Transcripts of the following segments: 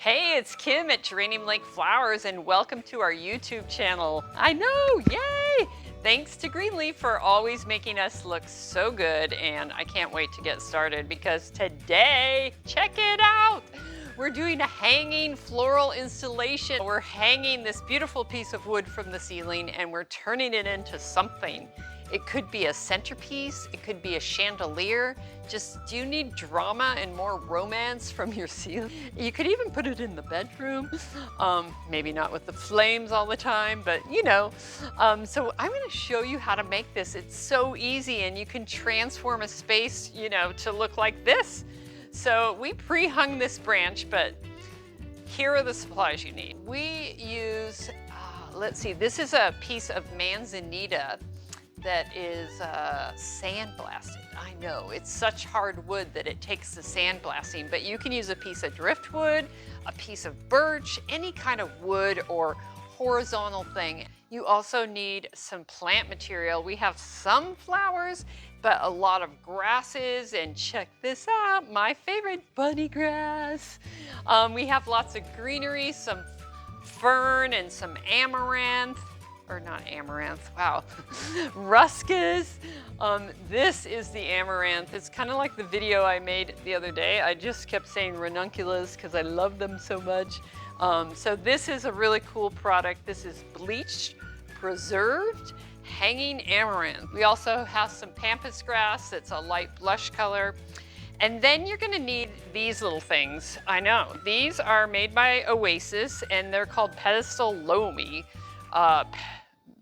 Hey, it's Kim at Geranium Lake Flowers and welcome to our YouTube channel. I know, yay! Thanks to Greenleaf for always making us look so good, and I can't wait to get started because today, check it out! We're doing a hanging floral installation. We're hanging this beautiful piece of wood from the ceiling and we're turning it into something. It could be a centerpiece, it could be a chandelier. Just, do you need drama and more romance from your ceiling? You could even put it in the bedroom. Maybe not with the flames all the time, but you know. So I'm gonna show you how to make this. It's so easy and you can transform a space, you know, to look like this. So we pre-hung this branch, but here are the supplies you need. We use, let's see, this is a piece of manzanita that is sandblasted. I know, it's such hard wood that it takes the sandblasting, but you can use a piece of driftwood, a piece of birch, any kind of wood or horizontal thing. You also need some plant material. We have some flowers, but a lot of grasses, and check this out, my favorite, bunny grass. We have lots of greenery, some fern and some amaranth. Or not amaranth, wow, ruscus. This is the amaranth. It's kind of like the video I made the other day. I just kept saying ranunculus because I love them so much. So this is a really cool product. This is bleached, preserved, hanging amaranth. We also have some pampas grass that's a light blush color. And then you're gonna need these little things. I know, these are made by Oasis and they're called pedestal loamy.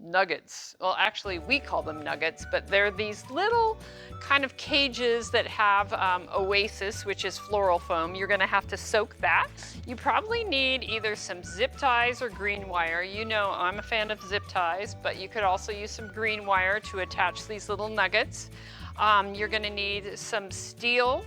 Nuggets. Well, actually we call them nuggets, but they're these little kind of cages that have Oasis, which is floral foam. You're gonna have to soak that. You probably need either some zip ties or green wire. You know I'm a fan of zip ties, but you could also use some green wire to attach these little nuggets. You're gonna need some steel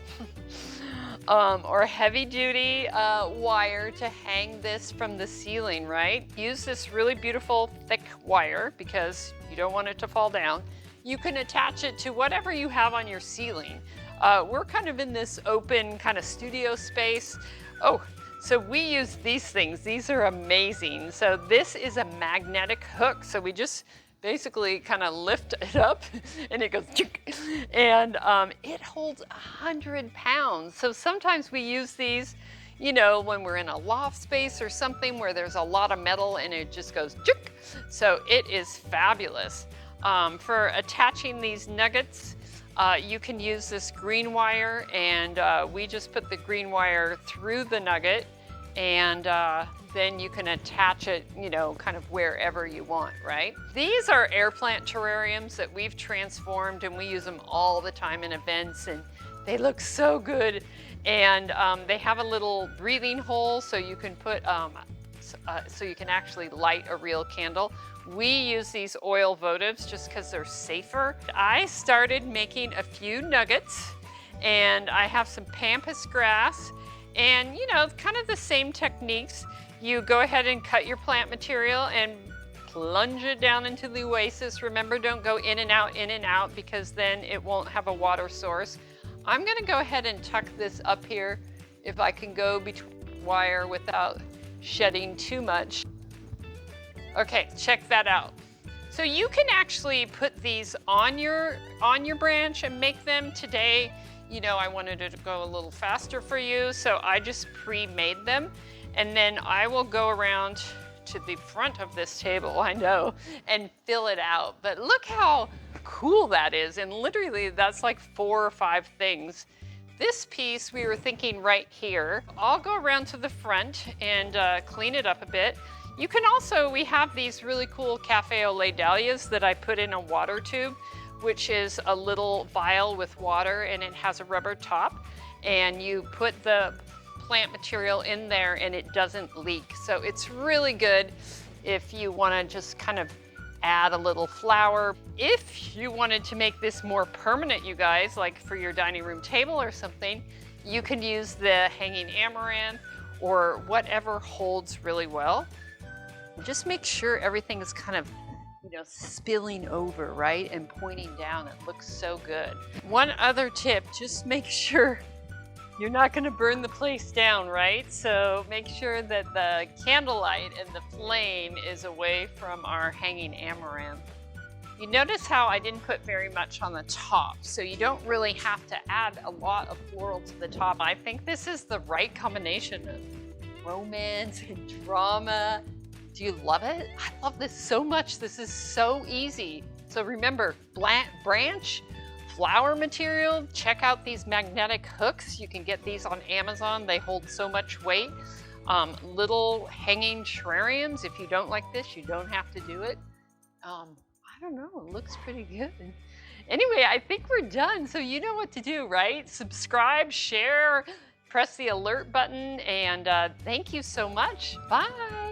or heavy-duty wire to hang this from the ceiling, right? Use this really beautiful thick wire because you don't want it to fall down. You can attach it to whatever you have on your ceiling. We're kind of in this open kind of studio space. Oh, so we use these things. These are amazing. So this is a magnetic hook. So we just basically kind of lift it up and it goes, and it holds 100 pounds. So sometimes we use these, you know, when we're in a loft space or something where there's a lot of metal and it just goes, so it is fabulous. For attaching these nuggets, you can use this green wire, and we just put the green wire through the nugget, and then you can attach it, you know, kind of wherever you want, right? These are air plant terrariums that we've transformed, and we use them all the time in events, and they look so good. And they have a little breathing hole so you can put, so you can actually light a real candle. We use these oil votives just because they're safer. I started making a few nuggets, and I have some pampas grass, and you know, kind of the same techniques. You go ahead and cut your plant material and plunge it down into the Oasis. Remember, don't go in and out because then it won't have a water source. I'm gonna go ahead and tuck this up here if I can go between wire without shedding too much. Okay, check that out. So you can actually put these on your branch and make them. Today, you know, I wanted it to go a little faster for you, so I just pre-made them. And then I will go around to the front of this table, I know, and fill it out. But look how cool that is. And literally that's like 4 or 5 things. This piece we were thinking right here. I'll go around to the front and clean it up a bit. You can also, we have these really cool cafe au lait dahlias that I put in a water tube, which is a little vial with water and it has a rubber top. And you put the plant material in there and it doesn't leak. So it's really good if you want to just kind of add a little flower. If you wanted to make this more permanent, you guys, like for your dining room table or something, you can use the hanging amaranth or whatever holds really well. Just make sure everything is kind of, you know, spilling over, right? And pointing down. It looks so good. One other tip, just make sure You're not gonna burn the place down, right? So make sure that the candlelight and the flame is away from our hanging amaranth. You notice how I didn't put very much on the top, so you don't really have to add a lot of floral to the top. I think this is the right combination of romance and drama. Do you love it? I love this so much. This is so easy. So remember, branch, flower material, check out these magnetic hooks. You can get these on Amazon. They hold so much weight. Little hanging terrariums. If you don't like this, you don't have to do it. I don't know, it looks pretty good. Anyway, I think we're done. So you know what to do, right? Subscribe, share, press the alert button, and thank you so much. Bye.